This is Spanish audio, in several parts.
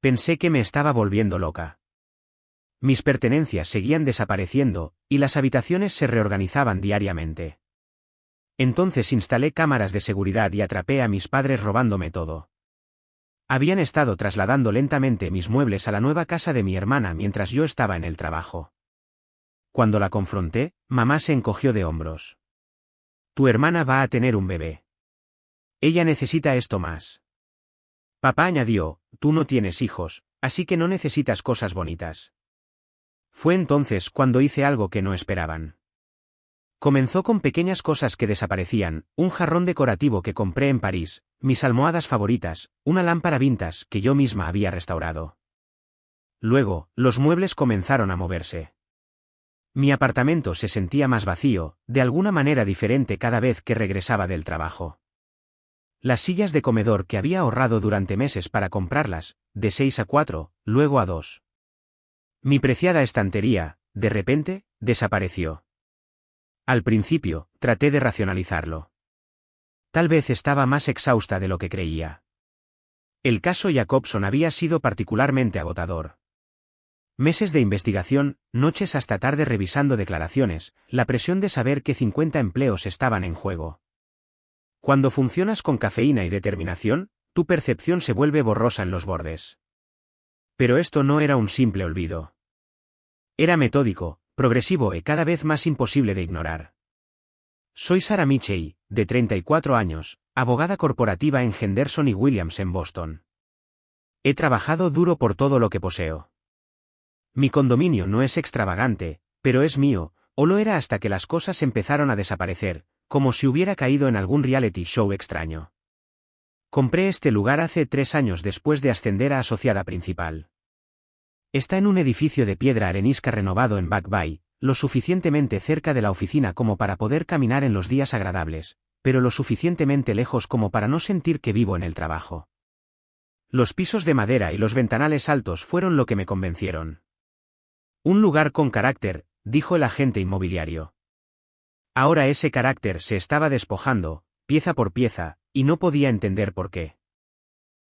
Pensé que me estaba volviendo loca. Mis pertenencias seguían desapareciendo, y las habitaciones se reorganizaban diariamente. Entonces instalé cámaras de seguridad y atrapé a mis padres robándome todo. Habían estado trasladando lentamente mis muebles a la nueva casa de mi hermana mientras yo estaba en el trabajo. Cuando la confronté, mamá se encogió de hombros. Tu hermana va a tener un bebé. Ella necesita esto más. Papá añadió, tú no tienes hijos, así que no necesitas cosas bonitas. Fue entonces cuando hice algo que no esperaban. Comenzó con pequeñas cosas que desaparecían, un jarrón decorativo que compré en París, mis almohadas favoritas, una lámpara vintage que yo misma había restaurado. Luego, los muebles comenzaron a moverse. Mi apartamento se sentía más vacío, de alguna manera diferente cada vez que regresaba del trabajo. Las sillas de comedor que había ahorrado durante meses para comprarlas, de 6 a 4, luego a 2. Mi preciada estantería, de repente, desapareció. Al principio, traté de racionalizarlo. Tal vez estaba más exhausta de lo que creía. El caso Jacobson había sido particularmente agotador. Meses de investigación, noches hasta tarde revisando declaraciones, la presión de saber que 50 empleos estaban en juego. Cuando funcionas con cafeína y determinación, tu percepción se vuelve borrosa en los bordes. Pero esto no era un simple olvido. Era metódico, progresivo y cada vez más imposible de ignorar. Soy Sarah Michey, de 34 años, abogada corporativa en Henderson y Williams en Boston. He trabajado duro por todo lo que poseo. Mi condominio no es extravagante, pero es mío, o lo era hasta que las cosas empezaron a desaparecer, como si hubiera caído en algún reality show extraño. Compré este lugar hace 3 años después de ascender a asociada principal. Está en un edificio de piedra arenisca renovado en Back Bay, lo suficientemente cerca de la oficina como para poder caminar en los días agradables, pero lo suficientemente lejos como para no sentir que vivo en el trabajo. Los pisos de madera y los ventanales altos fueron lo que me convencieron. Un lugar con carácter, dijo el agente inmobiliario. Ahora ese carácter se estaba despojando, pieza por pieza, y no podía entender por qué.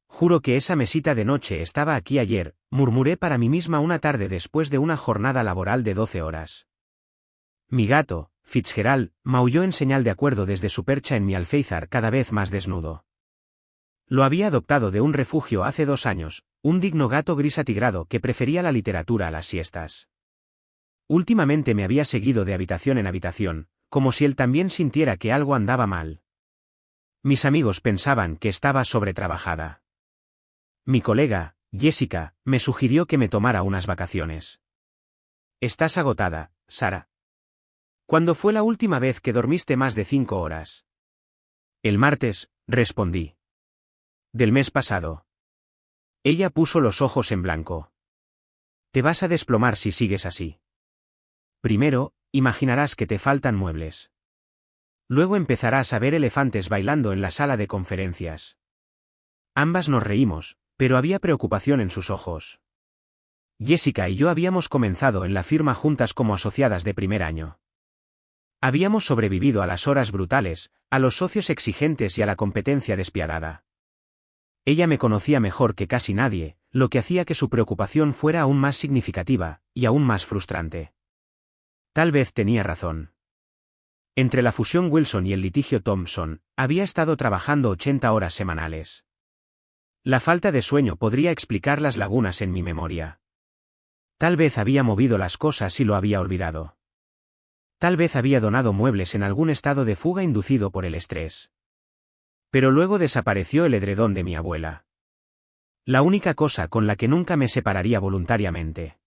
Juro que esa mesita de noche estaba aquí ayer, murmuré para mí misma una tarde después de una jornada laboral de 12 horas. Mi gato, Fitzgerald, maulló en señal de acuerdo desde su percha en mi alféizar cada vez más desnudo. Lo había adoptado de un refugio hace 2 años, un digno gato gris atigrado que prefería la literatura a las siestas. Últimamente me había seguido de habitación en habitación, como si él también sintiera que algo andaba mal. Mis amigos pensaban que estaba sobretrabajada. Mi colega, Jessica, me sugirió que me tomara unas vacaciones. Estás agotada, Sarah. ¿Cuándo fue la última vez que dormiste más de 5 horas? El martes, respondí. Del mes pasado. Ella puso los ojos en blanco. Te vas a desplomar si sigues así. Primero, imaginarás que te faltan muebles. Luego empezarás a ver elefantes bailando en la sala de conferencias. Ambas nos reímos, pero había preocupación en sus ojos. Jessica y yo habíamos comenzado en la firma juntas como asociadas de primer año. Habíamos sobrevivido a las horas brutales, a los socios exigentes y a la competencia despiadada. Ella me conocía mejor que casi nadie, lo que hacía que su preocupación fuera aún más significativa, y aún más frustrante. Tal vez tenía razón. Entre la fusión Wilson y el litigio Thompson, había estado trabajando 80 horas semanales. La falta de sueño podría explicar las lagunas en mi memoria. Tal vez había movido las cosas y lo había olvidado. Tal vez había donado muebles en algún estado de fuga inducido por el estrés. Pero luego desapareció el edredón de mi abuela. La única cosa con la que nunca me separaría voluntariamente.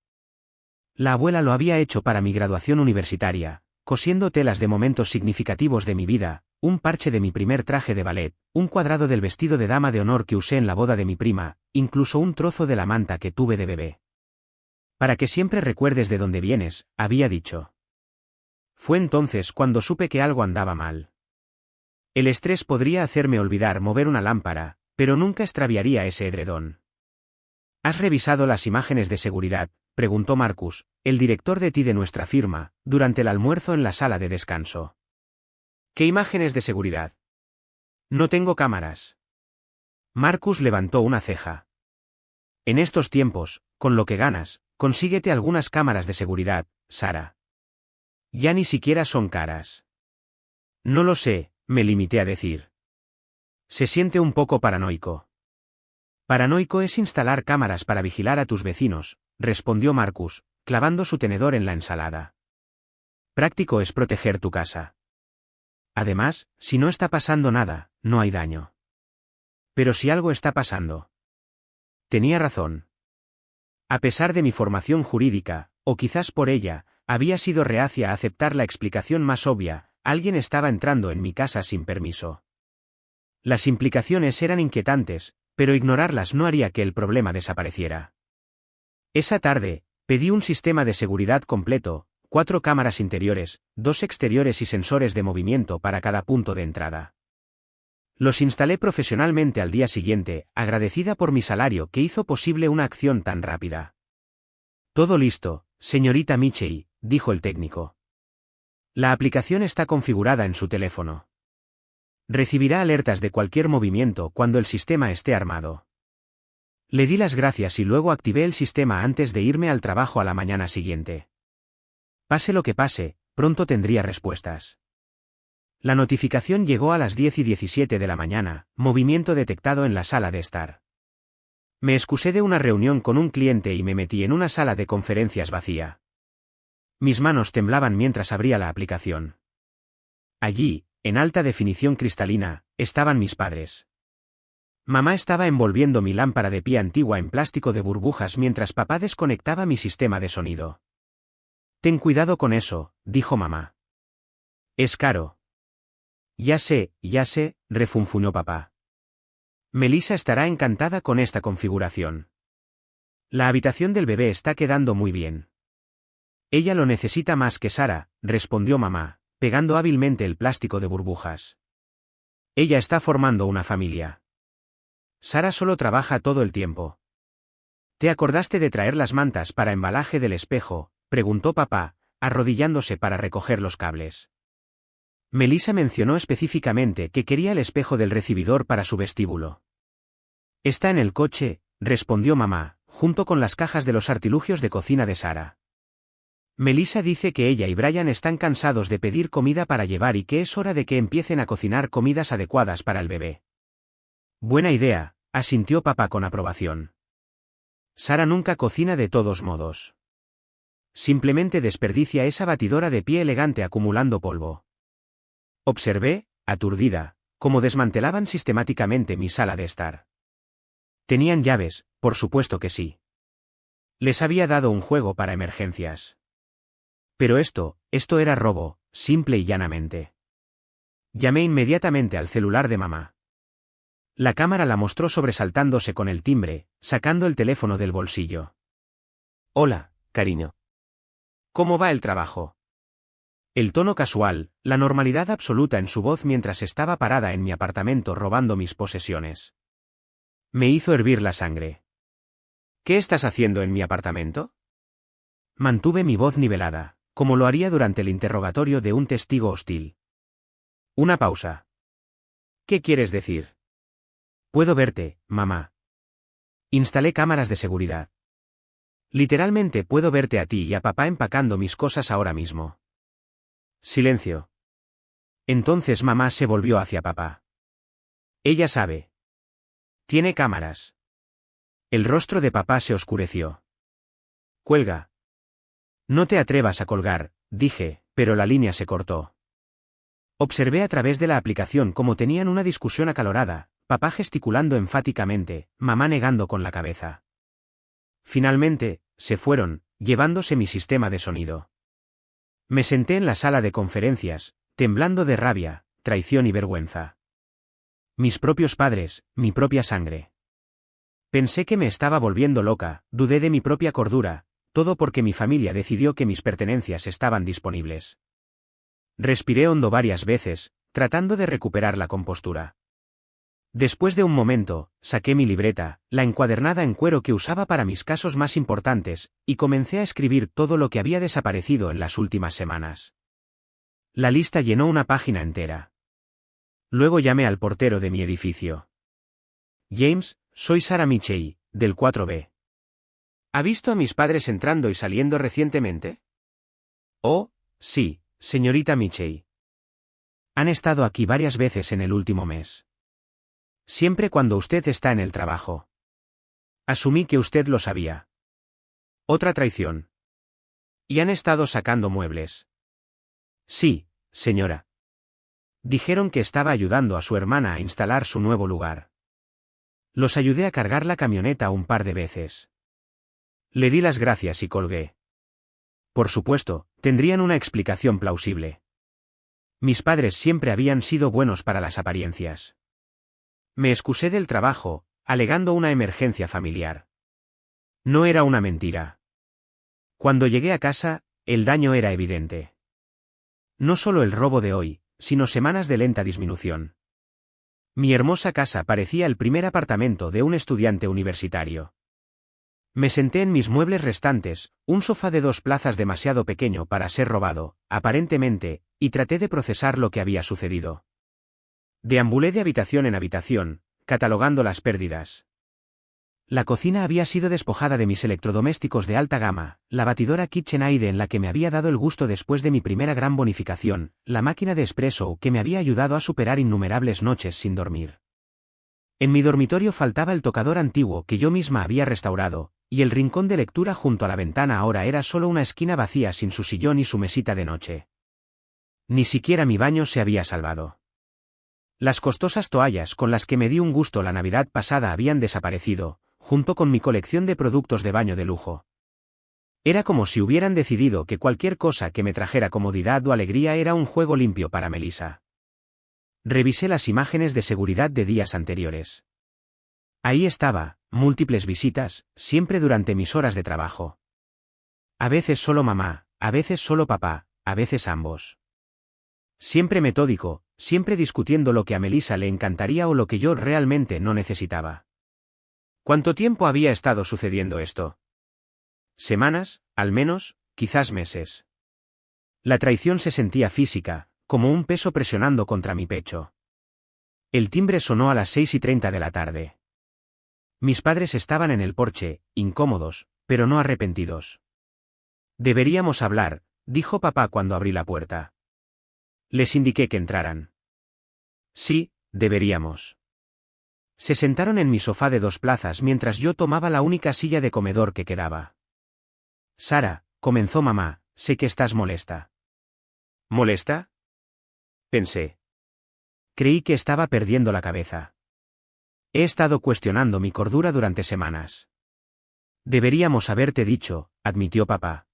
La abuela lo había hecho para mi graduación universitaria, cosiendo telas de momentos significativos de mi vida, un parche de mi primer traje de ballet, un cuadrado del vestido de dama de honor que usé en la boda de mi prima, incluso un trozo de la manta que tuve de bebé. Para que siempre recuerdes de dónde vienes, había dicho. Fue entonces cuando supe que algo andaba mal. El estrés podría hacerme olvidar mover una lámpara, pero nunca extraviaría ese edredón. ¿Has revisado las imágenes de seguridad?, preguntó Marcus, el director de TI de nuestra firma, durante el almuerzo en la sala de descanso. ¿Qué imágenes de seguridad? No tengo cámaras. Marcus levantó una ceja. En estos tiempos, con lo que ganas, consíguete algunas cámaras de seguridad, Sara. Ya ni siquiera son caras. No lo sé, me limité a decir. Se siente un poco paranoico. Paranoico es instalar cámaras para vigilar a tus vecinos, respondió Marcus, clavando su tenedor en la ensalada. Práctico es proteger tu casa. Además, si no está pasando nada, no hay daño. Pero si algo está pasando. Tenía razón. A pesar de mi formación jurídica, o quizás por ella, había sido reacia a aceptar la explicación más obvia: alguien estaba entrando en mi casa sin permiso. Las implicaciones eran inquietantes, pero ignorarlas no haría que el problema desapareciera. Esa tarde, pedí un sistema de seguridad completo, 4 cámaras interiores, 2 exteriores y sensores de movimiento para cada punto de entrada. Los instalé profesionalmente al día siguiente, agradecida por mi salario que hizo posible una acción tan rápida. Todo listo, señorita Michei, dijo el técnico. La aplicación está configurada en su teléfono. Recibirá alertas de cualquier movimiento cuando el sistema esté armado. Le di las gracias y luego activé el sistema antes de irme al trabajo a la mañana siguiente. Pase lo que pase, pronto tendría respuestas. La notificación llegó a las 10:17 de la mañana, movimiento detectado en la sala de estar. Me excusé de una reunión con un cliente y me metí en una sala de conferencias vacía. Mis manos temblaban mientras abría la aplicación. Allí, en alta definición cristalina, estaban mis padres. Mamá estaba envolviendo mi lámpara de pie antigua en plástico de burbujas mientras papá desconectaba mi sistema de sonido. Ten cuidado con eso, dijo mamá. Es caro. Ya sé, refunfuñó papá. Melissa estará encantada con esta configuración. La habitación del bebé está quedando muy bien. Ella lo necesita más que Sara, respondió mamá, pegando hábilmente el plástico de burbujas. Ella está formando una familia. Sara solo trabaja todo el tiempo. ¿Te acordaste de traer las mantas para embalaje del espejo?, preguntó papá, arrodillándose para recoger los cables. Melissa mencionó específicamente que quería el espejo del recibidor para su vestíbulo. Está en el coche, respondió mamá, junto con las cajas de los artilugios de cocina de Sara. Melissa dice que ella y Brian están cansados de pedir comida para llevar y que es hora de que empiecen a cocinar comidas adecuadas para el bebé. Buena idea, asintió papá con aprobación. Sara nunca cocina de todos modos. Simplemente desperdicia esa batidora de pie elegante acumulando polvo. Observé, aturdida, cómo desmantelaban sistemáticamente mi sala de estar. ¿Tenían llaves? Por supuesto que sí. Les había dado un juego para emergencias. Pero esto era robo, simple y llanamente. Llamé inmediatamente al celular de mamá. La cámara la mostró sobresaltándose con el timbre, sacando el teléfono del bolsillo. Hola, cariño. ¿Cómo va el trabajo? El tono casual, la normalidad absoluta en su voz mientras estaba parada en mi apartamento robando mis posesiones. Me hizo hervir la sangre. ¿Qué estás haciendo en mi apartamento? Mantuve mi voz nivelada, como lo haría durante el interrogatorio de un testigo hostil. Una pausa. ¿Qué quieres decir? Puedo verte, mamá. Instalé cámaras de seguridad. Literalmente puedo verte a ti y a papá empacando mis cosas ahora mismo. Silencio. Entonces mamá se volvió hacia papá. Ella sabe. Tiene cámaras. El rostro de papá se oscureció. Cuelga. No te atrevas a colgar, dije, pero la línea se cortó. Observé a través de la aplicación cómo tenían una discusión acalorada, papá gesticulando enfáticamente, mamá negando con la cabeza. Finalmente, se fueron, llevándose mi sistema de sonido. Me senté en la sala de conferencias, temblando de rabia, traición y vergüenza. Mis propios padres, mi propia sangre. Pensé que me estaba volviendo loca, dudé de mi propia cordura, todo porque mi familia decidió que mis pertenencias estaban disponibles. Respiré hondo varias veces, tratando de recuperar la compostura. Después de un momento, saqué mi libreta, la encuadernada en cuero que usaba para mis casos más importantes, y comencé a escribir todo lo que había desaparecido en las últimas semanas. La lista llenó una página entera. Luego llamé al portero de mi edificio. James, soy Sara Michei, del 4B. ¿Ha visto a mis padres entrando y saliendo recientemente? Oh, sí, señorita Mitchell. Han estado aquí varias veces en el último mes. Siempre cuando usted está en el trabajo. Asumí que usted lo sabía. Otra traición. Y han estado sacando muebles. Sí, señora. Dijeron que estaba ayudando a su hermana a instalar su nuevo lugar. Los ayudé a cargar la camioneta un par de veces. Le di las gracias y colgué. Por supuesto, tendrían una explicación plausible. Mis padres siempre habían sido buenos para las apariencias. Me excusé del trabajo, alegando una emergencia familiar. No era una mentira. Cuando llegué a casa, el daño era evidente. No solo el robo de hoy, sino semanas de lenta disminución. Mi hermosa casa parecía el primer apartamento de un estudiante universitario. Me senté en mis muebles restantes, un sofá de 2 plazas demasiado pequeño para ser robado, aparentemente, y traté de procesar lo que había sucedido. Deambulé de habitación en habitación, catalogando las pérdidas. La cocina había sido despojada de mis electrodomésticos de alta gama, la batidora KitchenAid en la que me había dado el gusto después de mi primera gran bonificación, la máquina de espresso que me había ayudado a superar innumerables noches sin dormir. En mi dormitorio faltaba el tocador antiguo que yo misma había restaurado, y el rincón de lectura junto a la ventana ahora era solo una esquina vacía sin su sillón y su mesita de noche. Ni siquiera mi baño se había salvado. Las costosas toallas con las que me di un gusto la Navidad pasada habían desaparecido, junto con mi colección de productos de baño de lujo. Era como si hubieran decidido que cualquier cosa que me trajera comodidad o alegría era un juego limpio para Melissa. Revisé las imágenes de seguridad de días anteriores. Ahí estaba, múltiples visitas, siempre durante mis horas de trabajo. A veces solo mamá, a veces solo papá, a veces ambos. Siempre metódico, siempre discutiendo lo que a Melissa le encantaría o lo que yo realmente no necesitaba. ¿Cuánto tiempo había estado sucediendo esto? Semanas, al menos, quizás meses. La traición se sentía física, como un peso presionando contra mi pecho. El timbre sonó a las 6:30 de la tarde. Mis padres estaban en el porche, incómodos, pero no arrepentidos. Deberíamos hablar, dijo papá cuando abrí la puerta. Les indiqué que entraran. Sí, deberíamos. Se sentaron en mi sofá de 2 plazas mientras yo tomaba la única silla de comedor que quedaba. Sara, comenzó mamá, sé que estás molesta. ¿Molesta? Pensé. Creí que estaba perdiendo la cabeza. He estado cuestionando mi cordura durante semanas. Deberíamos haberte dicho, admitió papá.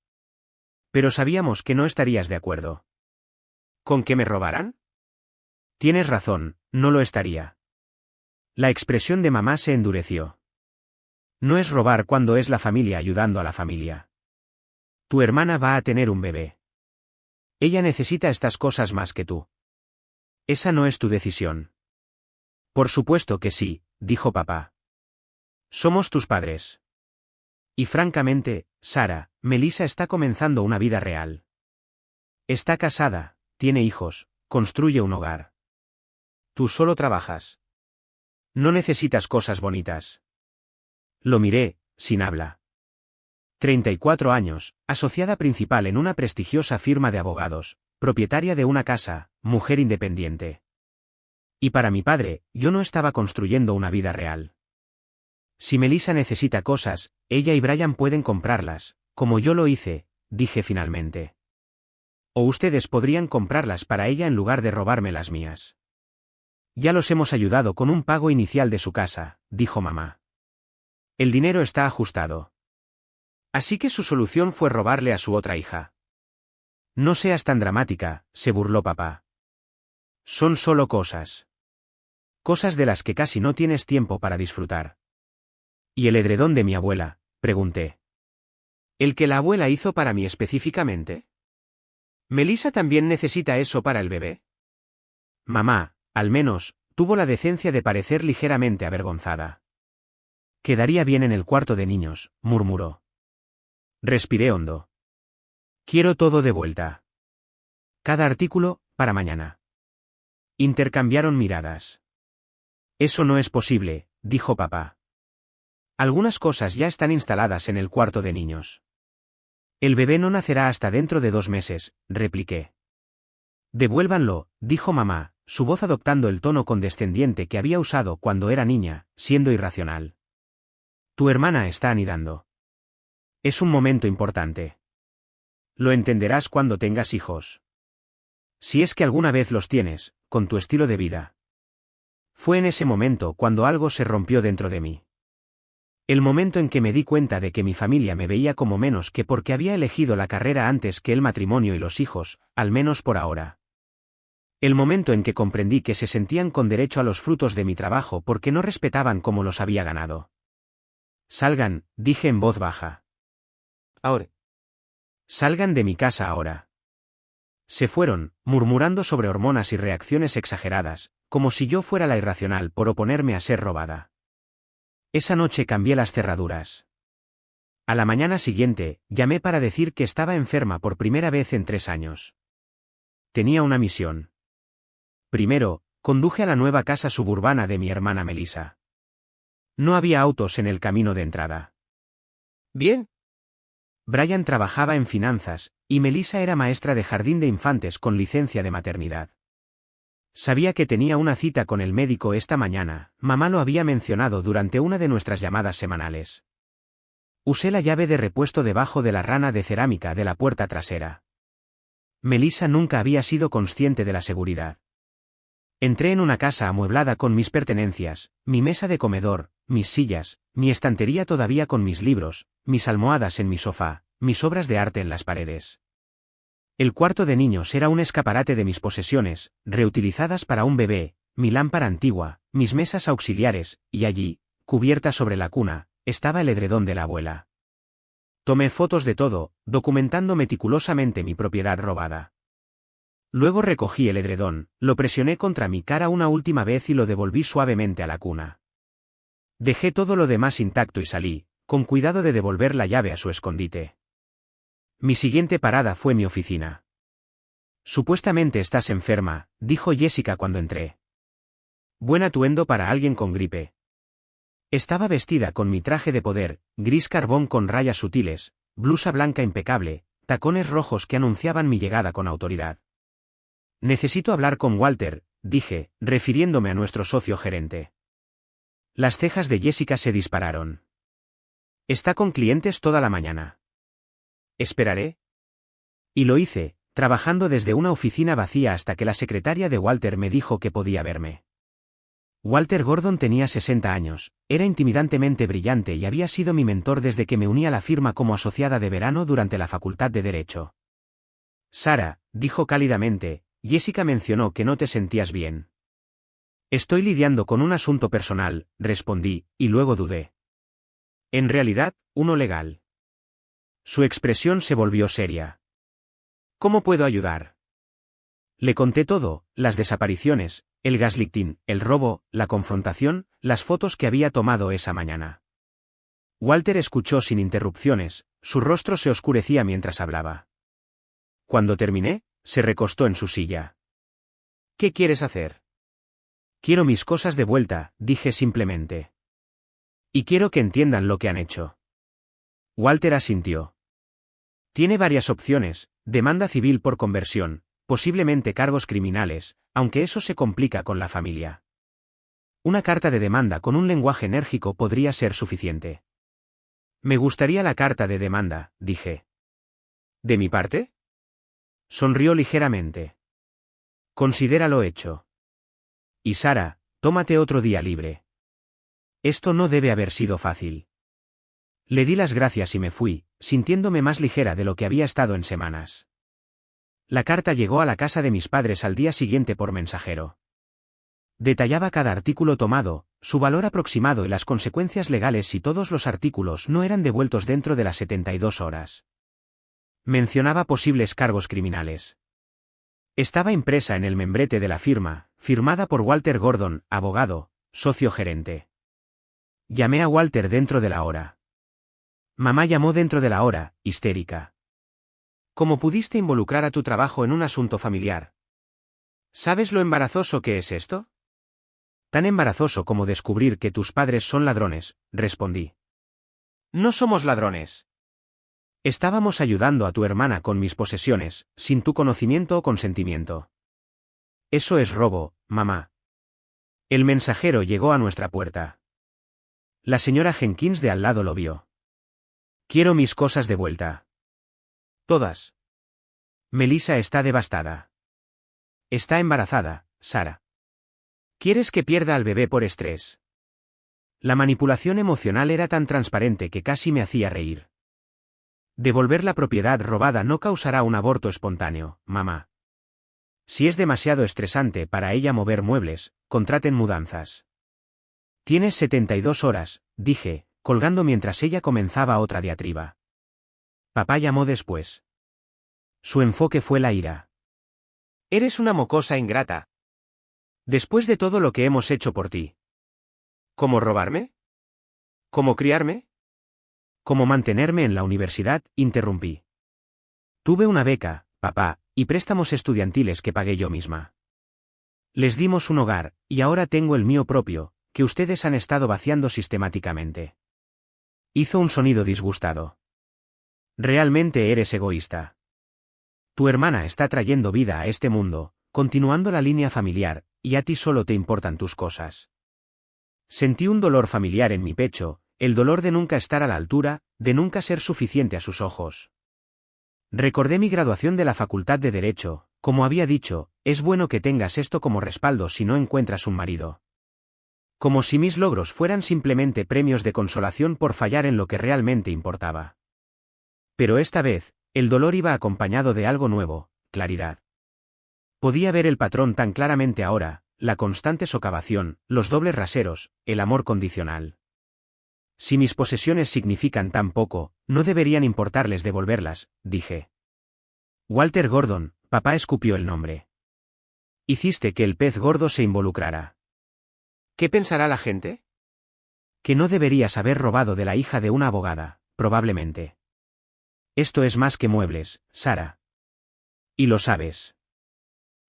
Pero sabíamos que no estarías de acuerdo. ¿Con que me robaran? Tienes razón, no lo estaría. La expresión de mamá se endureció. No es robar cuando es la familia ayudando a la familia. Tu hermana va a tener un bebé. Ella necesita estas cosas más que tú. Esa no es tu decisión. Por supuesto que sí, dijo papá. Somos tus padres. Y francamente, Sara, Melissa está comenzando una vida real. Está casada, tiene hijos, construye un hogar. Tú solo trabajas. No necesitas cosas bonitas. Lo miré, sin habla. 34 años, asociada principal en una prestigiosa firma de abogados, propietaria de una casa, mujer independiente. Y para mi padre, yo no estaba construyendo una vida real. Si Melissa necesita cosas, ella y Brian pueden comprarlas, como yo lo hice, dije finalmente. O ustedes podrían comprarlas para ella en lugar de robarme las mías. Ya los hemos ayudado con un pago inicial de su casa, dijo mamá. El dinero está ajustado. Así que su solución fue robarle a su otra hija. No seas tan dramática, se burló papá. Son solo cosas. Cosas de las que casi no tienes tiempo para disfrutar. ¿Y el edredón de mi abuela?, pregunté. ¿El que la abuela hizo para mí específicamente? ¿Melissa también necesita eso para el bebé? Mamá, al menos, tuvo la decencia de parecer ligeramente avergonzada. Quedaría bien en el cuarto de niños, murmuró. Respiré hondo. Quiero todo de vuelta. Cada artículo, para mañana. Intercambiaron miradas. Eso no es posible, dijo papá. Algunas cosas ya están instaladas en el cuarto de niños. El bebé no nacerá hasta dentro de 2 meses, repliqué. Devuélvanlo, dijo mamá, su voz adoptando el tono condescendiente que había usado cuando era niña, siendo irracional. Tu hermana está anidando. Es un momento importante. Lo entenderás cuando tengas hijos. Si es que alguna vez los tienes, con tu estilo de vida. Fue en ese momento cuando algo se rompió dentro de mí. El momento en que me di cuenta de que mi familia me veía como menos que porque había elegido la carrera antes que el matrimonio y los hijos, al menos por ahora. El momento en que comprendí que se sentían con derecho a los frutos de mi trabajo porque no respetaban cómo los había ganado. Salgan, dije en voz baja. Ahora. Salgan de mi casa ahora. Se fueron, murmurando sobre hormonas y reacciones exageradas, como si yo fuera la irracional por oponerme a ser robada. Esa noche cambié las cerraduras. A la mañana siguiente, llamé para decir que estaba enferma por primera vez en 3 años. Tenía una misión. Primero, conduje a la nueva casa suburbana de mi hermana Melissa. No había autos en el camino de entrada. Bien. Brian trabajaba en finanzas, y Melissa era maestra de jardín de infantes con licencia de maternidad. Sabía que tenía una cita con el médico esta mañana, mamá lo había mencionado durante una de nuestras llamadas semanales. Usé la llave de repuesto debajo de la rana de cerámica de la puerta trasera. Melissa nunca había sido consciente de la seguridad. Entré en una casa amueblada con mis pertenencias, mi mesa de comedor, mis sillas, mi estantería todavía con mis libros, mis almohadas en mi sofá, mis obras de arte en las paredes. El cuarto de niños era un escaparate de mis posesiones, reutilizadas para un bebé, mi lámpara antigua, mis mesas auxiliares, y allí, cubierta sobre la cuna, estaba el edredón de la abuela. Tomé fotos de todo, documentando meticulosamente mi propiedad robada. Luego recogí el edredón, lo presioné contra mi cara una última vez y lo devolví suavemente a la cuna. Dejé todo lo demás intacto y salí, con cuidado de devolver la llave a su escondite. Mi siguiente parada fue mi oficina. Supuestamente estás enferma, dijo Jessica cuando entré. Buen atuendo para alguien con gripe. Estaba vestida con mi traje de poder, gris carbón con rayas sutiles, blusa blanca impecable, tacones rojos que anunciaban mi llegada con autoridad. Necesito hablar con Walter, dije, refiriéndome a nuestro socio gerente. Las cejas de Jessica se dispararon. Está con clientes toda la mañana. ¿Esperaré? Y lo hice, trabajando desde una oficina vacía hasta que la secretaria de Walter me dijo que podía verme. Walter Gordon tenía 60 años, era intimidantemente brillante y había sido mi mentor desde que me uní a la firma como asociada de verano durante la Facultad de Derecho. Sara, dijo cálidamente, Jessica mencionó que no te sentías bien. Estoy lidiando con un asunto personal, respondí, y luego dudé. En realidad, uno legal. Su expresión se volvió seria. ¿Cómo puedo ayudar? Le conté todo, las desapariciones, el gaslighting, el robo, la confrontación, las fotos que había tomado esa mañana. Walter escuchó sin interrupciones, su rostro se oscurecía mientras hablaba. Cuando terminé, se recostó en su silla. ¿Qué quieres hacer? Quiero mis cosas de vuelta, dije simplemente. Y quiero que entiendan lo que han hecho. Walter asintió. Tiene varias opciones, demanda civil por conversión, posiblemente cargos criminales, aunque eso se complica con la familia. Una carta de demanda con un lenguaje enérgico podría ser suficiente. Me gustaría la carta de demanda, dije. ¿De mi parte? Sonrió ligeramente. Considéralo hecho. Y Sara, tómate otro día libre. Esto no debe haber sido fácil. Le di las gracias y me fui, sintiéndome más ligera de lo que había estado en semanas. La carta llegó a la casa de mis padres al día siguiente por mensajero. Detallaba cada artículo tomado, su valor aproximado y las consecuencias legales si todos los artículos no eran devueltos dentro de las 72 horas. Mencionaba posibles cargos criminales. Estaba impresa en el membrete de la firma, firmada por Walter Gordon, abogado, socio gerente. Llamé a Walter dentro de la hora. Mamá llamó dentro de la hora, histérica. ¿Cómo pudiste involucrar a tu trabajo en un asunto familiar? ¿Sabes lo embarazoso que es esto? Tan embarazoso como descubrir que tus padres son ladrones, respondí. No somos ladrones. Estábamos ayudando a tu hermana con mis posesiones, sin tu conocimiento o consentimiento. Eso es robo, mamá. El mensajero llegó a nuestra puerta. La señora Jenkins de al lado lo vio. Quiero mis cosas de vuelta. Todas. Melissa está devastada. Está embarazada, Sara. ¿Quieres que pierda al bebé por estrés? La manipulación emocional era tan transparente que casi me hacía reír. Devolver la propiedad robada no causará un aborto espontáneo, mamá. Si es demasiado estresante para ella mover muebles, contraten mudanzas. Tienes 72 horas, dije, colgando mientras ella comenzaba otra diatriba. Papá llamó después. Su enfoque fue la ira. Eres una mocosa ingrata. Después de todo lo que hemos hecho por ti. ¿Cómo robarme? ¿Cómo criarme? ¿Cómo mantenerme en la universidad? Interrumpí. Tuve una beca, papá, y préstamos estudiantiles que pagué yo misma. Les dimos un hogar, y ahora tengo el mío propio, que ustedes han estado vaciando sistemáticamente. Hizo un sonido disgustado. Realmente eres egoísta. Tu hermana está trayendo vida a este mundo, continuando la línea familiar, y a ti solo te importan tus cosas. Sentí un dolor familiar en mi pecho, el dolor de nunca estar a la altura, de nunca ser suficiente a sus ojos. Recordé mi graduación de la Facultad de Derecho, como había dicho, es bueno que tengas esto como respaldo si no encuentras un marido. Como si mis logros fueran simplemente premios de consolación por fallar en lo que realmente importaba. Pero esta vez, el dolor iba acompañado de algo nuevo, claridad. Podía ver el patrón tan claramente ahora, la constante socavación, los dobles raseros, el amor condicional. Si mis posesiones significan tan poco, no deberían importarles devolverlas, dije. Walter Gordon, papá escupió el nombre. Hiciste que el pez gordo se involucrara. ¿Qué pensará la gente? Que no deberías haber robado de la hija de una abogada, probablemente. Esto es más que muebles, Sara. Y lo sabes.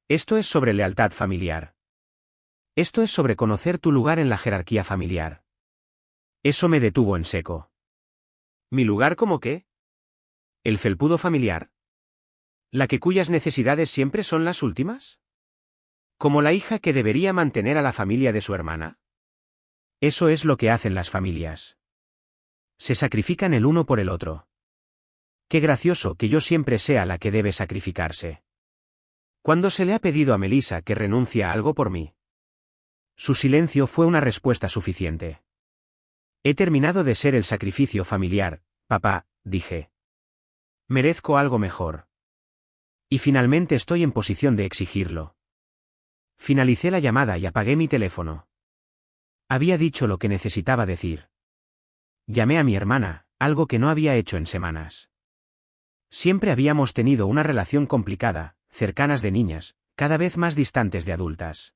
Esto es sobre lealtad familiar. Esto es sobre conocer tu lugar en la jerarquía familiar. Eso me detuvo en seco. ¿Mi lugar como qué? ¿El felpudo familiar? ¿La que cuyas necesidades siempre son las últimas? ¿Como la hija que debería mantener a la familia de su hermana? Eso es lo que hacen las familias. Se sacrifican el uno por el otro. Qué gracioso que yo siempre sea la que debe sacrificarse. ¿Cuándo se le ha pedido a Melissa que renuncie a algo por mí? Su silencio fue una respuesta suficiente. He terminado de ser el sacrificio familiar, papá, dije. Merezco algo mejor. Y finalmente estoy en posición de exigirlo. Finalicé la llamada y apagué mi teléfono. Había dicho lo que necesitaba decir. Llamé a mi hermana, algo que no había hecho en semanas. Siempre habíamos tenido una relación complicada, cercanas de niñas, cada vez más distantes de adultas.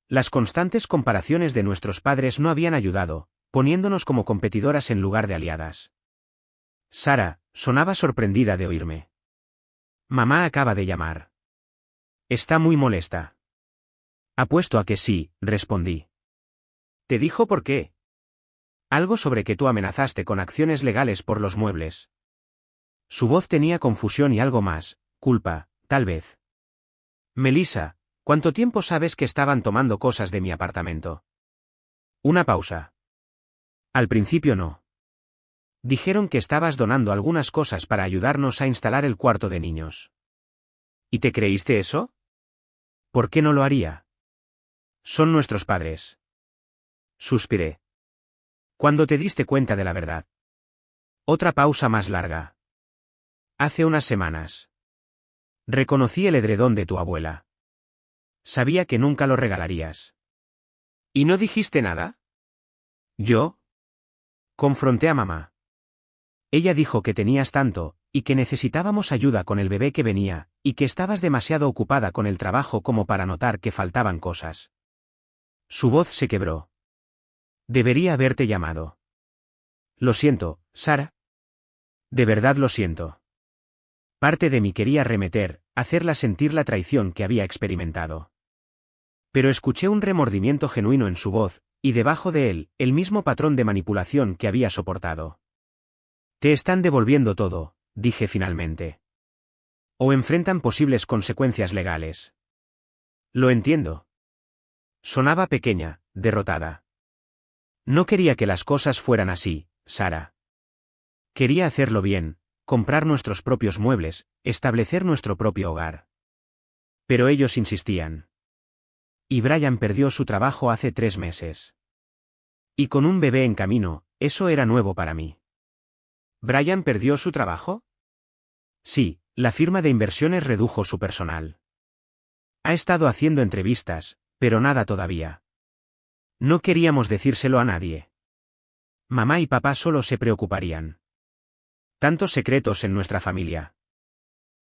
Las constantes comparaciones de nuestros padres no habían ayudado, poniéndonos como competidoras en lugar de aliadas. Sara, sonaba sorprendida de oírme. Mamá acaba de llamar. Está muy molesta. Apuesto a que sí, respondí. ¿Te dijo por qué? Algo sobre que tú amenazaste con acciones legales por los muebles. Su voz tenía confusión y algo más, culpa, tal vez. Melissa, ¿cuánto tiempo sabes que estaban tomando cosas de mi apartamento? Una pausa. Al principio no. Dijeron que estabas donando algunas cosas para ayudarnos a instalar el cuarto de niños. ¿Y te creíste eso? ¿Por qué no lo haría? Son nuestros padres. Suspiré. ¿Cuándo te diste cuenta de la verdad? Otra pausa más larga. Hace unas semanas. Reconocí el edredón de tu abuela. Sabía que nunca lo regalarías. ¿Y no dijiste nada? ¿Yo? Confronté a mamá. Ella dijo que tenías tanto, y que necesitábamos ayuda con el bebé que venía, y que estabas demasiado ocupada con el trabajo como para notar que faltaban cosas. Su voz se quebró. Debería haberte llamado. Lo siento, Sara. De verdad lo siento. Parte de mí quería arremeter, hacerla sentir la traición que había experimentado. Pero escuché un remordimiento genuino en su voz, y debajo de él, el mismo patrón de manipulación que había soportado. Te están devolviendo todo, dije finalmente. O enfrentan posibles consecuencias legales. Lo entiendo. Sonaba pequeña, derrotada. No quería que las cosas fueran así, Sara. Quería hacerlo bien, comprar nuestros propios muebles, establecer nuestro propio hogar. Pero ellos insistían. Y Brian perdió su trabajo hace 3 meses. Y con un bebé en camino, eso era nuevo para mí. ¿Brian perdió su trabajo? Sí, la firma de inversiones redujo su personal. Ha estado haciendo entrevistas, pero nada todavía. No queríamos decírselo a nadie. Mamá y papá solo se preocuparían. Tantos secretos en nuestra familia.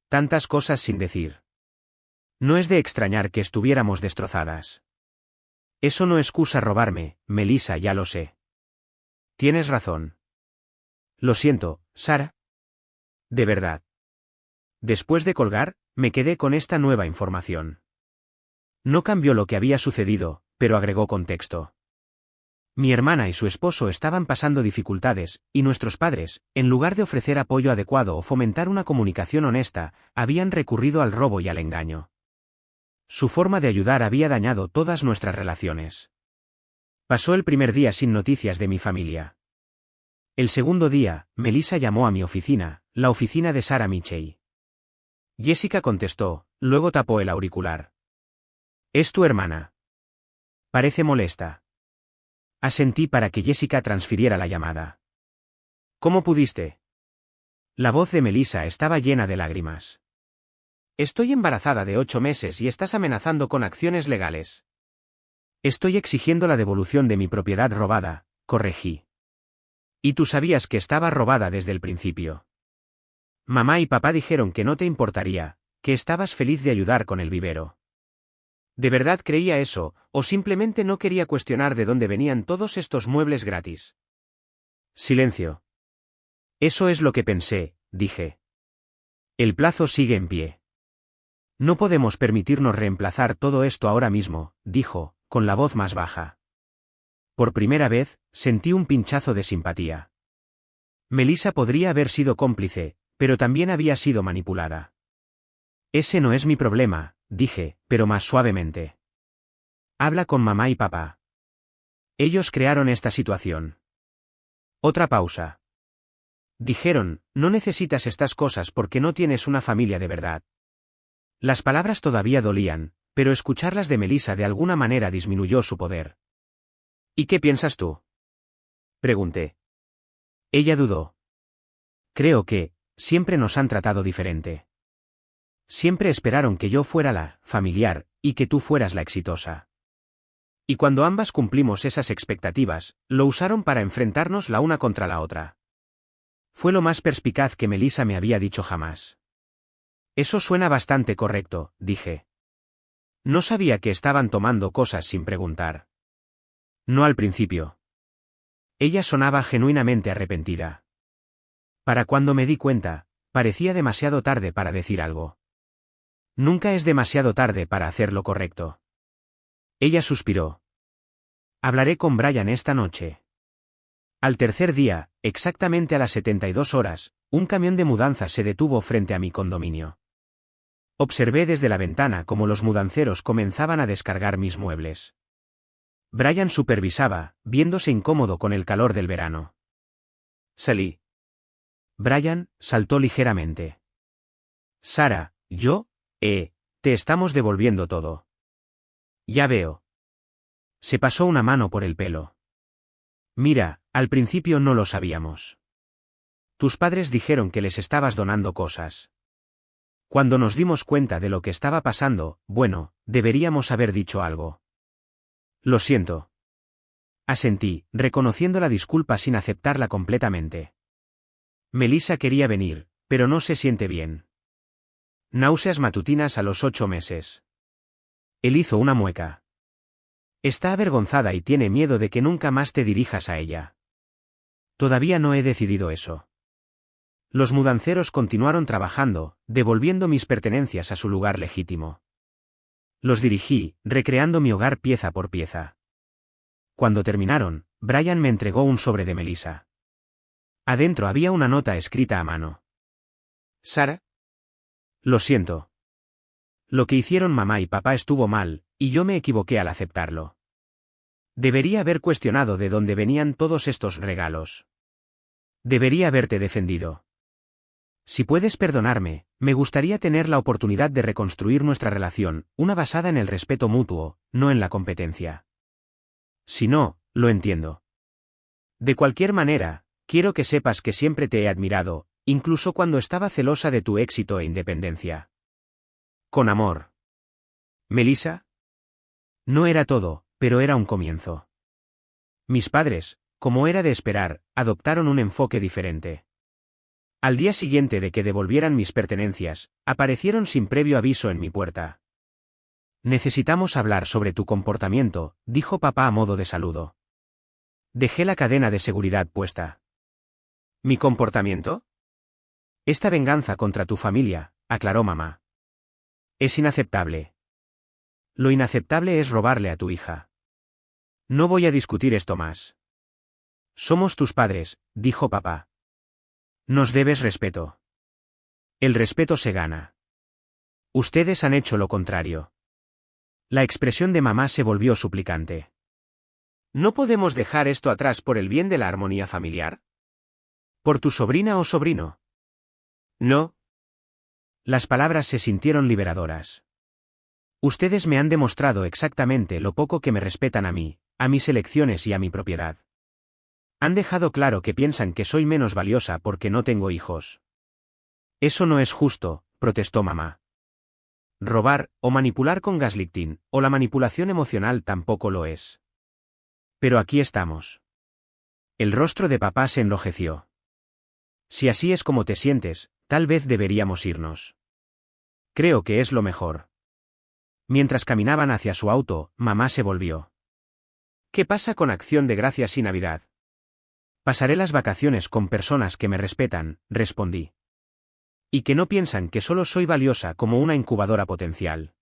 Tantas cosas sin decir. No es de extrañar que estuviéramos destrozadas. Eso no excusa robarme, Melissa, ya lo sé. Tienes razón. Lo siento, Sara. De verdad. Después de colgar, me quedé con esta nueva información. No cambió lo que había sucedido, pero agregó contexto. Mi hermana y su esposo estaban pasando dificultades, y nuestros padres, en lugar de ofrecer apoyo adecuado o fomentar una comunicación honesta, habían recurrido al robo y al engaño. Su forma de ayudar había dañado todas nuestras relaciones. Pasó el primer día sin noticias de mi familia. El segundo día, Melissa llamó a mi oficina, la oficina de Sarah Mitchell. Jessica contestó, luego tapó el auricular. ¿Es tu hermana? Parece molesta. Asentí para que Jessica transfiriera la llamada. ¿Cómo pudiste? La voz de Melissa estaba llena de lágrimas. Estoy embarazada de 8 meses y estás amenazando con acciones legales. Estoy exigiendo la devolución de mi propiedad robada, corregí. Y tú sabías que estaba robada desde el principio. Mamá y papá dijeron que no te importaría, que estabas feliz de ayudar con el vivero. ¿De verdad creía eso, o simplemente no quería cuestionar de dónde venían todos estos muebles gratis? Silencio. Eso es lo que pensé, dije. El plazo sigue en pie. No podemos permitirnos reemplazar todo esto ahora mismo, dijo, con la voz más baja. Por primera vez, sentí un pinchazo de simpatía. Melissa podría haber sido cómplice, pero también había sido manipulada. Ese no es mi problema, dije, pero más suavemente. Habla con mamá y papá. Ellos crearon esta situación. Otra pausa. Dijeron, no necesitas estas cosas porque no tienes una familia de verdad. Las palabras todavía dolían, pero escucharlas de Melissa de alguna manera disminuyó su poder. ¿Y qué piensas tú? Pregunté. Ella dudó. Creo que, siempre nos han tratado diferente. Siempre esperaron que yo fuera la familiar, y que tú fueras la exitosa. Y cuando ambas cumplimos esas expectativas, lo usaron para enfrentarnos la una contra la otra. Fue lo más perspicaz que Melissa me había dicho jamás. Eso suena bastante correcto, dije. No sabía que estaban tomando cosas sin preguntar. No al principio. Ella sonaba genuinamente arrepentida. Para cuando me di cuenta, parecía demasiado tarde para decir algo. Nunca es demasiado tarde para hacer lo correcto. Ella suspiró. Hablaré con Brian esta noche. Al tercer día, exactamente a las 72 horas, un camión de mudanzas se detuvo frente a mi condominio. Observé desde la ventana cómo los mudanceros comenzaban a descargar mis muebles. Brian supervisaba, viéndose incómodo con el calor del verano. Salí. Brian saltó ligeramente. Sara, te estamos devolviendo todo. Ya veo. Se pasó una mano por el pelo. Mira, al principio no lo sabíamos. Tus padres dijeron que les estabas donando cosas. Cuando nos dimos cuenta de lo que estaba pasando, bueno, deberíamos haber dicho algo. Lo siento. Asentí, reconociendo la disculpa sin aceptarla completamente. Melissa quería venir, pero no se siente bien. Náuseas matutinas a los 8 meses. Él hizo una mueca. Está avergonzada y tiene miedo de que nunca más te dirijas a ella. Todavía no he decidido eso. Los mudanceros continuaron trabajando, devolviendo mis pertenencias a su lugar legítimo. Los dirigí, recreando mi hogar pieza por pieza. Cuando terminaron, Brian me entregó un sobre de Melissa. Adentro había una nota escrita a mano. Sara, Lo siento. Lo que hicieron mamá y papá estuvo mal, y yo me equivoqué al aceptarlo. Debería haber cuestionado de dónde venían todos estos regalos. Debería haberte defendido. Si puedes perdonarme, me gustaría tener la oportunidad de reconstruir nuestra relación, una basada en el respeto mutuo, no en la competencia. Si no, lo entiendo. De cualquier manera, quiero que sepas que siempre te he admirado, incluso cuando estaba celosa de tu éxito e independencia. Con amor. ¿Melissa? No era todo, pero era un comienzo. Mis padres, como era de esperar, adoptaron un enfoque diferente. Al día siguiente de que devolvieran mis pertenencias, aparecieron sin previo aviso en mi puerta. Necesitamos hablar sobre tu comportamiento, dijo papá a modo de saludo. Dejé la cadena de seguridad puesta. ¿Mi comportamiento? Esta venganza contra tu familia, aclaró mamá. Es inaceptable. Lo inaceptable es robarle a tu hija. No voy a discutir esto más. Somos tus padres, dijo papá. Nos debes respeto. El respeto se gana. Ustedes han hecho lo contrario. La expresión de mamá se volvió suplicante. ¿No podemos dejar esto atrás por el bien de la armonía familiar? ¿Por tu sobrina o sobrino? No. Las palabras se sintieron liberadoras. Ustedes me han demostrado exactamente lo poco que me respetan a mí, a mis elecciones y a mi propiedad. Han dejado claro que piensan que soy menos valiosa porque no tengo hijos. Eso no es justo, protestó mamá. Robar, o manipular con gaslighting, o la manipulación emocional tampoco lo es. Pero aquí estamos. El rostro de papá se enrojeció. Si así es como te sientes, tal vez deberíamos irnos. Creo que es lo mejor. Mientras caminaban hacia su auto, mamá se volvió. ¿Qué pasa con Acción de Gracias y Navidad? Pasaré las vacaciones con personas que me respetan, respondí. Y que no piensan que solo soy valiosa como una incubadora potencial.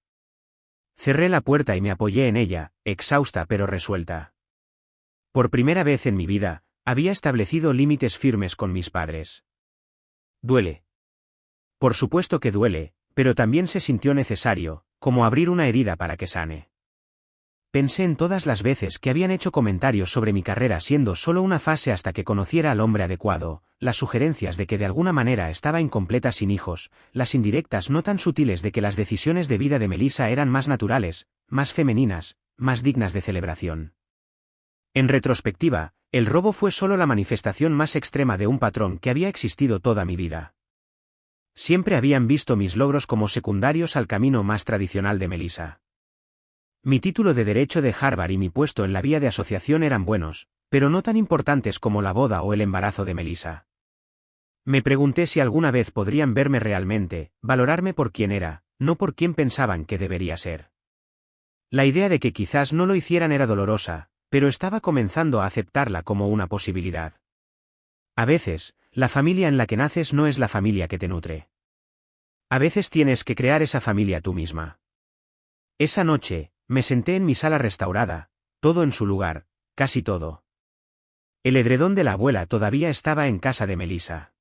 Cerré la puerta y me apoyé en ella, exhausta pero resuelta. Por primera vez en mi vida, había establecido límites firmes con mis padres. Duele. Por supuesto que duele, pero también se sintió necesario, como abrir una herida para que sane. Pensé en todas las veces que habían hecho comentarios sobre mi carrera siendo solo una fase hasta que conociera al hombre adecuado, las sugerencias de que de alguna manera estaba incompleta sin hijos, las indirectas no tan sutiles de que las decisiones de vida de Melissa eran más naturales, más femeninas, más dignas de celebración. En retrospectiva, el robo fue solo la manifestación más extrema de un patrón que había existido toda mi vida. Siempre habían visto mis logros como secundarios al camino más tradicional de Melissa. Mi título de Derecho de Harvard y mi puesto en la vía de asociación eran buenos, pero no tan importantes como la boda o el embarazo de Melissa. Me pregunté si alguna vez podrían verme realmente, valorarme por quien era, no por quien pensaban que debería ser. La idea de que quizás no lo hicieran era dolorosa, pero estaba comenzando a aceptarla como una posibilidad. A veces, la familia en la que naces no es la familia que te nutre. A veces tienes que crear esa familia tú misma. Esa noche, me senté en mi sala restaurada, todo en su lugar, casi todo. El edredón de la abuela todavía estaba en casa de Melissa.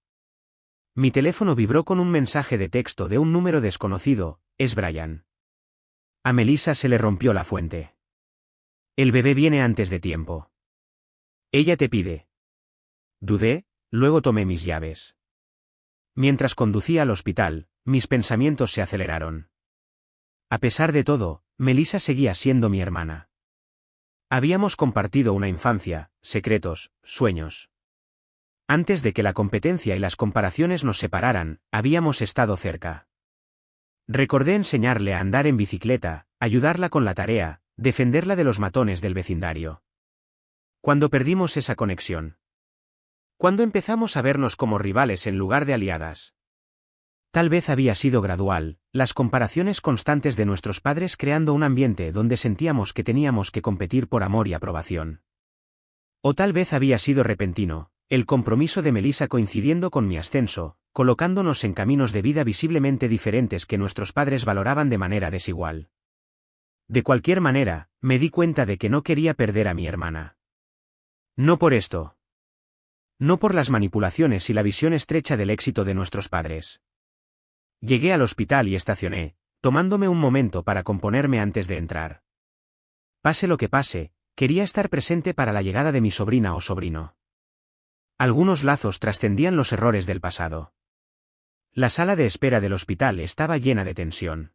Mi teléfono vibró con un mensaje de texto de un número desconocido, es Brian. A Melissa se le rompió la fuente. El bebé viene antes de tiempo. Ella te pide. Dudé, luego tomé mis llaves. Mientras conducía al hospital, mis pensamientos se aceleraron. A pesar de todo, Melissa seguía siendo mi hermana. Habíamos compartido una infancia, secretos, sueños. Antes de que la competencia y las comparaciones nos separaran, habíamos estado cerca. Recordé enseñarle a andar en bicicleta, ayudarla con la tarea, defenderla de los matones del vecindario. Cuando perdimos esa conexión. Cuando empezamos a vernos como rivales en lugar de aliadas. Tal vez había sido gradual, las comparaciones constantes de nuestros padres creando un ambiente donde sentíamos que teníamos que competir por amor y aprobación. O tal vez había sido repentino, el compromiso de Melissa coincidiendo con mi ascenso, colocándonos en caminos de vida visiblemente diferentes que nuestros padres valoraban de manera desigual. De cualquier manera, me di cuenta de que no quería perder a mi hermana. No por esto. No por las manipulaciones y la visión estrecha del éxito de nuestros padres. Llegué al hospital y estacioné, tomándome un momento para componerme antes de entrar. Pase lo que pase, quería estar presente para la llegada de mi sobrina o sobrino. Algunos lazos trascendían los errores del pasado. La sala de espera del hospital estaba llena de tensión.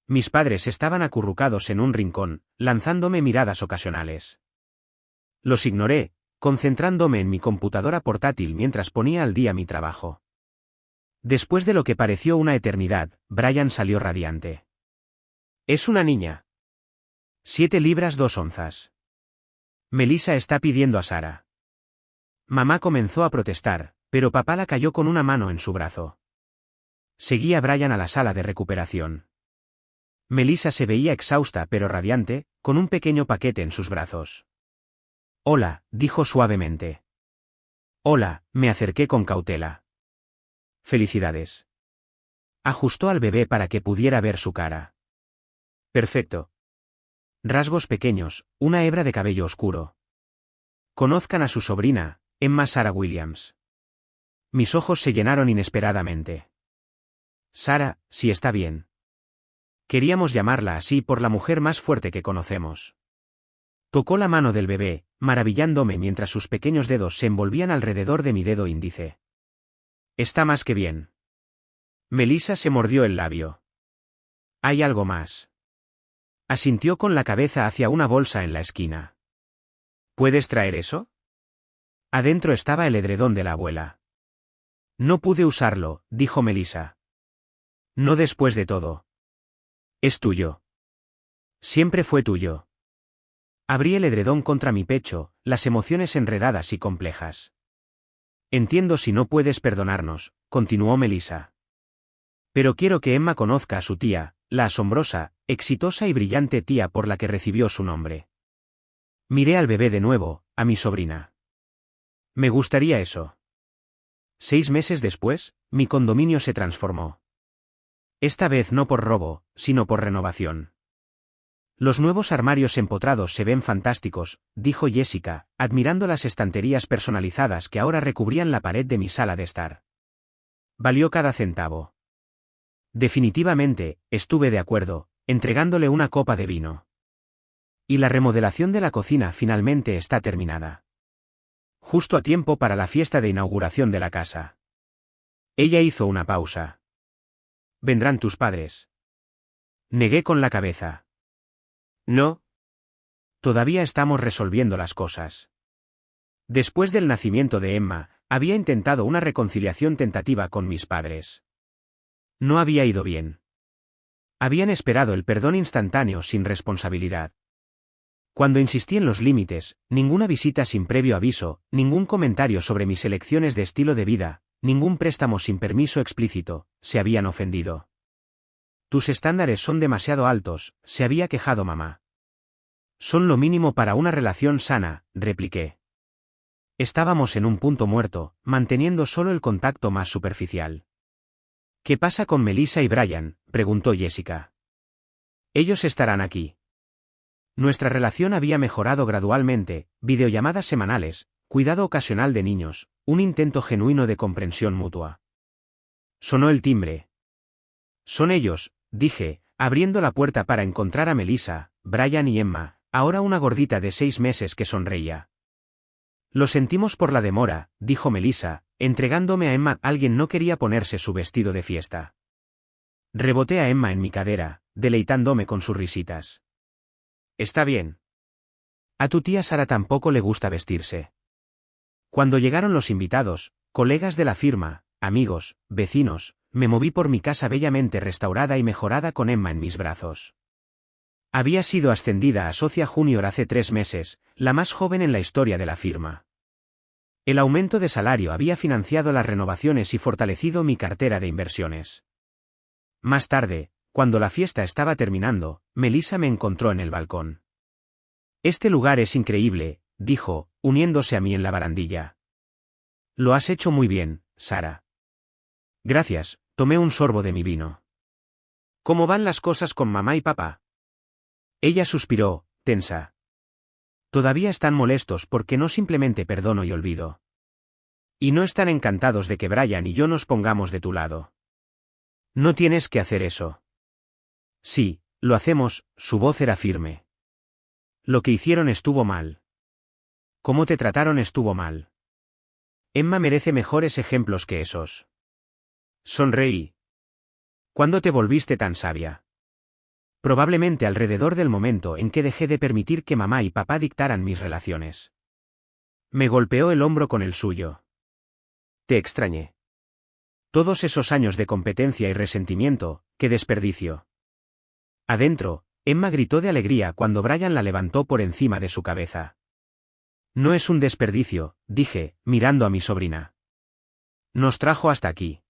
Mis padres estaban acurrucados en un rincón, lanzándome miradas ocasionales. Los ignoré, concentrándome en mi computadora portátil mientras ponía al día mi trabajo. Después de lo que pareció una eternidad, Brian salió radiante. Es una niña. 7 libras 2 onzas. Melissa está pidiendo a Sara. Mamá comenzó a protestar, pero papá la cayó con una mano en su brazo. Seguí a Brian a la sala de recuperación. Melissa se veía exhausta pero radiante, con un pequeño paquete en sus brazos. Hola, dijo suavemente. Hola, me acerqué con cautela. Felicidades. Ajustó al bebé para que pudiera ver su cara. Perfecto. Rasgos pequeños, una hebra de cabello oscuro. Conozcan a su sobrina, Emma Sarah Williams. Mis ojos se llenaron inesperadamente. Sara, si está bien. Queríamos llamarla así por la mujer más fuerte que conocemos. Tocó la mano del bebé, maravillándome mientras sus pequeños dedos se envolvían alrededor de mi dedo índice. Está más que bien. Melissa se mordió el labio. Hay algo más. Asintió con la cabeza hacia una bolsa en la esquina. ¿Puedes traer eso? Adentro estaba el edredón de la abuela. No pude usarlo, dijo Melissa. No después de todo. Es tuyo. Siempre fue tuyo. Abrí el edredón contra mi pecho, las emociones enredadas y complejas. Entiendo si no puedes perdonarnos, continuó Melissa. Pero quiero que Emma conozca a su tía, la asombrosa, exitosa y brillante tía por la que recibió su nombre. Miré al bebé de nuevo, a mi sobrina. Me gustaría eso. 6 meses después, mi condominio se transformó. Esta vez no por robo, sino por renovación. Los nuevos armarios empotrados se ven fantásticos, dijo Jessica, admirando las estanterías personalizadas que ahora recubrían la pared de mi sala de estar. Valió cada centavo. Definitivamente, estuve de acuerdo, entregándole una copa de vino. Y la remodelación de la cocina finalmente está terminada. Justo a tiempo para la fiesta de inauguración de la casa. Ella hizo una pausa. ¿Vendrán tus padres? Negué con la cabeza. No. Todavía estamos resolviendo las cosas. Después del nacimiento de Emma, había intentado una reconciliación tentativa con mis padres. No había ido bien. Habían esperado el perdón instantáneo sin responsabilidad. Cuando insistí en los límites, ninguna visita sin previo aviso, ningún comentario sobre mis elecciones de estilo de vida, ningún préstamo sin permiso explícito, se habían ofendido. Tus estándares son demasiado altos, se había quejado mamá. Son lo mínimo para una relación sana, repliqué. Estábamos en un punto muerto, manteniendo solo el contacto más superficial. ¿Qué pasa con Melissa y Brian?, preguntó Jessica. Ellos estarán aquí. Nuestra relación había mejorado gradualmente, videollamadas semanales, cuidado ocasional de niños, un intento genuino de comprensión mutua. Sonó el timbre. Son ellos, dije, abriendo la puerta para encontrar a Melissa, Brian y Emma, ahora una gordita de 6 meses que sonreía. Lo sentimos por la demora, dijo Melissa, entregándome a Emma. Alguien no quería ponerse su vestido de fiesta. Reboté a Emma en mi cadera, deleitándome con sus risitas. Está bien. A tu tía Sara tampoco le gusta vestirse. Cuando llegaron los invitados, colegas de la firma, amigos, vecinos, me moví por mi casa bellamente restaurada y mejorada con Emma en mis brazos. Había sido ascendida a socia junior hace 3 meses, la más joven en la historia de la firma. El aumento de salario había financiado las renovaciones y fortalecido mi cartera de inversiones. Más tarde, cuando la fiesta estaba terminando, Melissa me encontró en el balcón. Este lugar es increíble, dijo, uniéndose a mí en la barandilla. Lo has hecho muy bien, Sara. Gracias, tomé un sorbo de mi vino. ¿Cómo van las cosas con mamá y papá? Ella suspiró, tensa. Todavía están molestos porque no simplemente perdono y olvido. Y no están encantados de que Brian y yo nos pongamos de tu lado. No tienes que hacer eso. Sí, lo hacemos, su voz era firme. Lo que hicieron estuvo mal. Cómo te trataron estuvo mal. Emma merece mejores ejemplos que esos. Sonreí. ¿Cuándo te volviste tan sabia? Probablemente alrededor del momento en que dejé de permitir que mamá y papá dictaran mis relaciones. Me golpeó el hombro con el suyo. Te extrañé. Todos esos años de competencia y resentimiento, qué desperdicio. Adentro, Emma gritó de alegría cuando Brian la levantó por encima de su cabeza. No es un desperdicio, dije, mirando a mi sobrina. Nos trajo hasta aquí.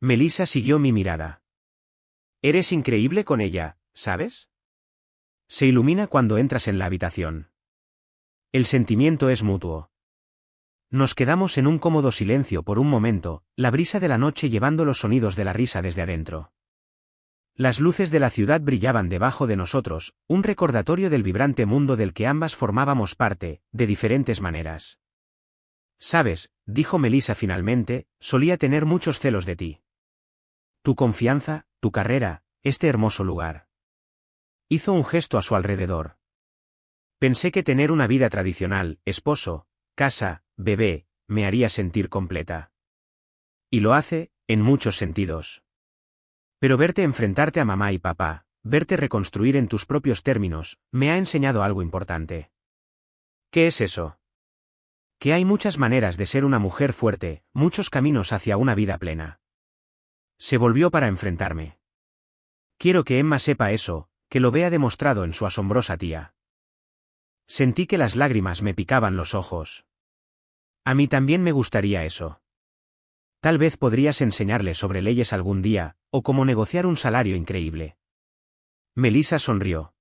Melissa siguió mi mirada. Eres increíble con ella, ¿sabes? Se ilumina cuando entras en la habitación. El sentimiento es mutuo. Nos quedamos en un cómodo silencio por un momento, la brisa de la noche llevando los sonidos de la risa desde adentro. Las luces de la ciudad brillaban debajo de nosotros, un recordatorio del vibrante mundo del que ambas formábamos parte, de diferentes maneras. Sabes, dijo Melissa finalmente, solía tener muchos celos de ti. Tu confianza, tu carrera, este hermoso lugar. Hizo un gesto a su alrededor. Pensé que tener una vida tradicional, esposo, casa, bebé, me haría sentir completa. Y lo hace, en muchos sentidos. Pero verte enfrentarte a mamá y papá, verte reconstruir en tus propios términos, me ha enseñado algo importante. ¿Qué es eso? Que hay muchas maneras de ser una mujer fuerte, muchos caminos hacia una vida plena. Se volvió para enfrentarme. Quiero que Emma sepa eso, que lo vea demostrado en su asombrosa tía. Sentí que las lágrimas me picaban los ojos. A mí también me gustaría eso. Tal vez podrías enseñarle sobre leyes algún día, o cómo negociar un salario increíble. Melissa sonrió.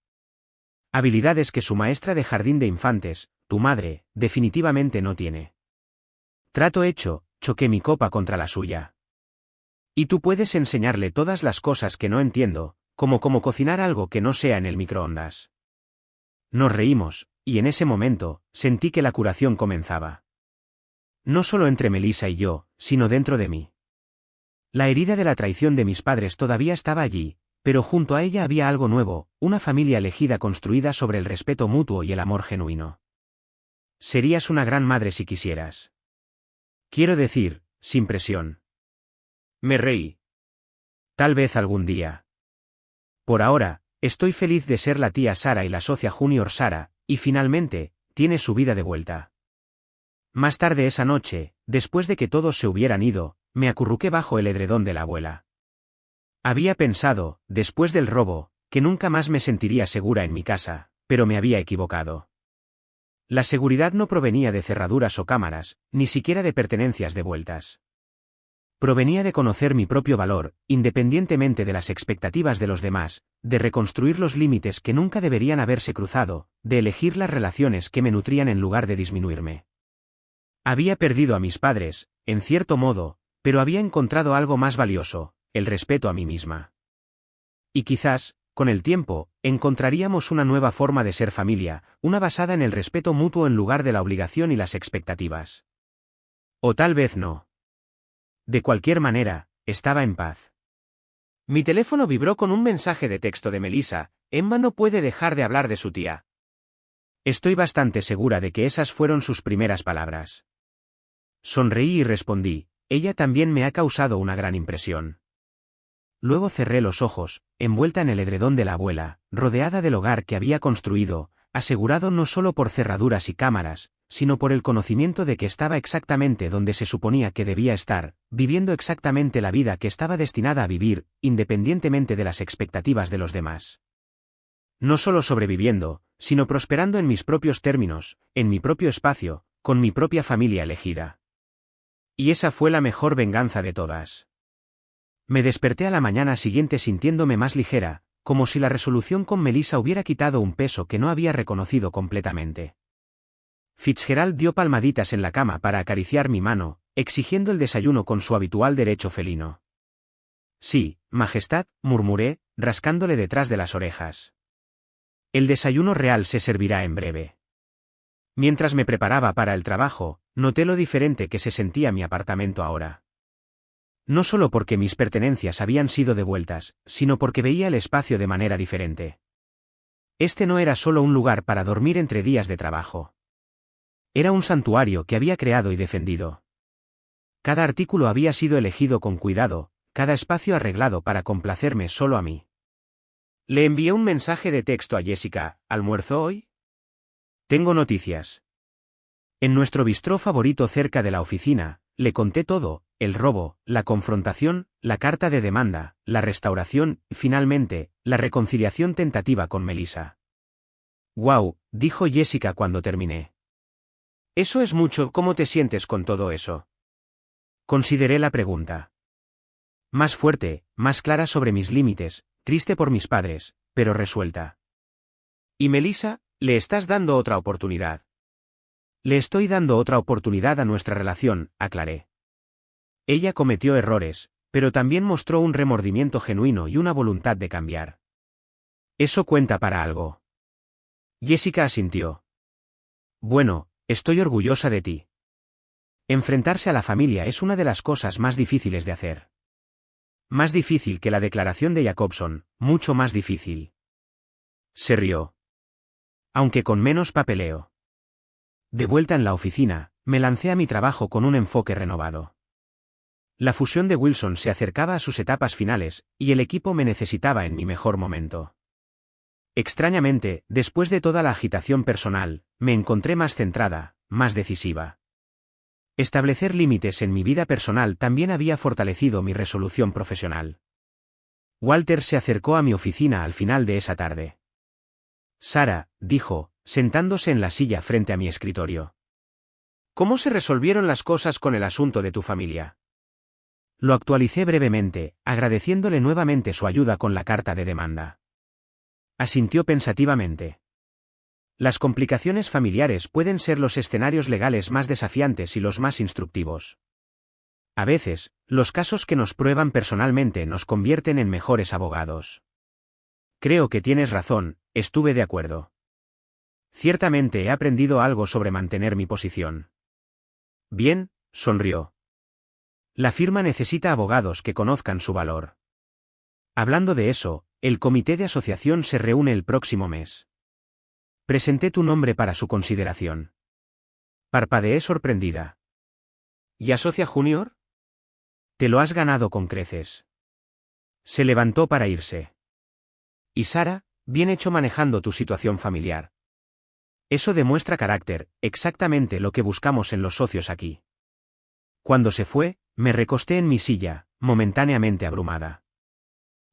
Habilidades que su maestra de jardín de infantes, tu madre, definitivamente no tiene. Trato hecho, choqué mi copa contra la suya. Y tú puedes enseñarle todas las cosas que no entiendo, como cómo cocinar algo que no sea en el microondas. Nos reímos, y en ese momento, sentí que la curación comenzaba. No solo entre Melissa y yo, sino dentro de mí. La herida de la traición de mis padres todavía estaba allí, pero junto a ella había algo nuevo, una familia elegida construida sobre el respeto mutuo y el amor genuino. Serías una gran madre si quisieras. Quiero decir, sin presión. Me reí. Tal vez algún día. Por ahora, estoy feliz de ser la tía Sara y la socia junior Sara, y finalmente, tiene su vida de vuelta. Más tarde esa noche, después de que todos se hubieran ido, me acurruqué bajo el edredón de la abuela. Había pensado, después del robo, que nunca más me sentiría segura en mi casa, pero me había equivocado. La seguridad no provenía de cerraduras o cámaras, ni siquiera de pertenencias devueltas. Provenía de conocer mi propio valor, independientemente de las expectativas de los demás, de reconstruir los límites que nunca deberían haberse cruzado, de elegir las relaciones que me nutrían en lugar de disminuirme. Había perdido a mis padres, en cierto modo, pero había encontrado algo más valioso, el respeto a mí misma. Y quizás, con el tiempo, encontraríamos una nueva forma de ser familia, una basada en el respeto mutuo en lugar de la obligación y las expectativas. O tal vez no. De cualquier manera, estaba en paz. Mi teléfono vibró con un mensaje de texto de Melissa. Emma no puede dejar de hablar de su tía. Estoy bastante segura de que esas fueron sus primeras palabras. Sonreí y respondí, ella también me ha causado una gran impresión. Luego cerré los ojos, envuelta en el edredón de la abuela, rodeada del hogar que había construido, asegurado no solo por cerraduras y cámaras, sino por el conocimiento de que estaba exactamente donde se suponía que debía estar, viviendo exactamente la vida que estaba destinada a vivir, independientemente de las expectativas de los demás. No solo sobreviviendo, sino prosperando en mis propios términos, en mi propio espacio, con mi propia familia elegida. Y esa fue la mejor venganza de todas. Me desperté a la mañana siguiente sintiéndome más ligera, como si la resolución con Melissa hubiera quitado un peso que no había reconocido completamente. Fitzgerald dio palmaditas en la cama para acariciar mi mano, exigiendo el desayuno con su habitual derecho felino. Sí, Majestad, murmuré, rascándole detrás de las orejas. El desayuno real se servirá en breve. Mientras me preparaba para el trabajo, noté lo diferente que se sentía mi apartamento ahora. No solo porque mis pertenencias habían sido devueltas, sino porque veía el espacio de manera diferente. Este no era solo un lugar para dormir entre días de trabajo. Era un santuario que había creado y defendido. Cada artículo había sido elegido con cuidado, cada espacio arreglado para complacerme solo a mí. Le envié un mensaje de texto a Jessica: ¿almuerzo hoy? Tengo noticias. En nuestro bistró favorito cerca de la oficina, le conté todo: el robo, la confrontación, la carta de demanda, la restauración y, finalmente, la reconciliación tentativa con Melissa. «Wow», dijo Jessica cuando terminé. Eso es mucho. ¿Cómo te sientes con todo eso? Consideré la pregunta. Más fuerte, más clara sobre mis límites, triste por mis padres, pero resuelta. ¿Y Melissa? ¿Le estás dando otra oportunidad? Le estoy dando otra oportunidad a nuestra relación, aclaré. Ella cometió errores, pero también mostró un remordimiento genuino y una voluntad de cambiar. Eso cuenta para algo. Jessica asintió. Bueno, estoy orgullosa de ti. Enfrentarse a la familia es una de las cosas más difíciles de hacer. Más difícil que la declaración de Jacobson, mucho más difícil. Se rió. Aunque con menos papeleo. De vuelta en la oficina, me lancé a mi trabajo con un enfoque renovado. La fusión de Wilson se acercaba a sus etapas finales, y el equipo me necesitaba en mi mejor momento. Extrañamente, después de toda la agitación personal, me encontré más centrada, más decisiva. Establecer límites en mi vida personal también había fortalecido mi resolución profesional. Walter se acercó a mi oficina al final de esa tarde. «Sara», dijo, sentándose en la silla frente a mi escritorio. «¿Cómo se resolvieron las cosas con el asunto de tu familia?» Lo actualicé brevemente, agradeciéndole nuevamente su ayuda con la carta de demanda. Asintió pensativamente. Las complicaciones familiares pueden ser los escenarios legales más desafiantes y los más instructivos. A veces, los casos que nos prueban personalmente nos convierten en mejores abogados. Creo que tienes razón, estuve de acuerdo. Ciertamente he aprendido algo sobre mantener mi posición. Bien, sonrió. La firma necesita abogados que conozcan su valor. Hablando de eso, el comité de asociación se reúne el próximo mes. Presenté tu nombre para su consideración. Parpadeé sorprendida. ¿Y Asocia Junior? Te lo has ganado con creces. Se levantó para irse. Y Sara, bien hecho manejando tu situación familiar. Eso demuestra carácter, exactamente lo que buscamos en los socios aquí. Cuando se fue, me recosté en mi silla, momentáneamente abrumada.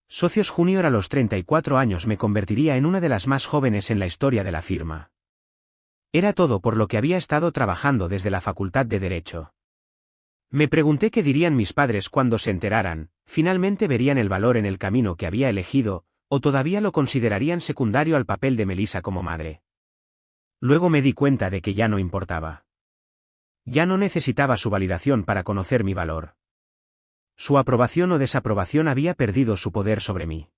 Socios Junior a los 34 años me convertiría en una de las más jóvenes en la historia de la firma. Era todo por lo que había estado trabajando desde la Facultad de Derecho. Me pregunté qué dirían mis padres cuando se enteraran: ¿finalmente verían el valor en el camino que había elegido, o todavía lo considerarían secundario al papel de Melissa como madre? Luego me di cuenta de que ya no importaba. Ya no necesitaba su validación para conocer mi valor. Su aprobación o desaprobación había perdido su poder sobre mí.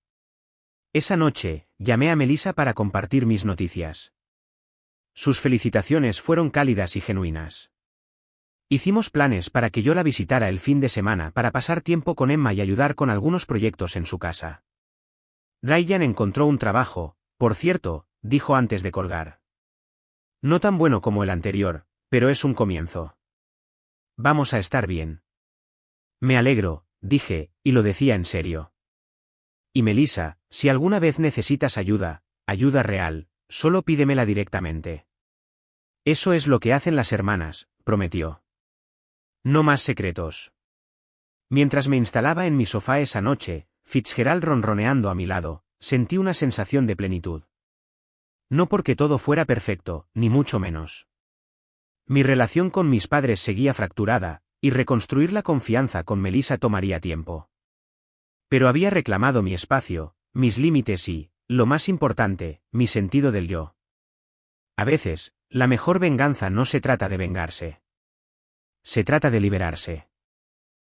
Esa noche, llamé a Melissa para compartir mis noticias. Sus felicitaciones fueron cálidas y genuinas. Hicimos planes para que yo la visitara el fin de semana para pasar tiempo con Emma y ayudar con algunos proyectos en su casa. Ryan encontró un trabajo, por cierto, dijo antes de colgar. No tan bueno como el anterior, pero es un comienzo. Vamos a estar bien. Me alegro, dije, y lo decía en serio. Y Melissa, si alguna vez necesitas ayuda, ayuda real, solo pídemela directamente. Eso es lo que hacen las hermanas, prometió. No más secretos. Mientras me instalaba en mi sofá esa noche, Fitzgerald ronroneando a mi lado, sentí una sensación de plenitud. No porque todo fuera perfecto, ni mucho menos. Mi relación con mis padres seguía fracturada, y reconstruir la confianza con Melissa tomaría tiempo. Pero había reclamado mi espacio, mis límites y, lo más importante, mi sentido del yo. A veces, la mejor venganza no se trata de vengarse. Se trata de liberarse.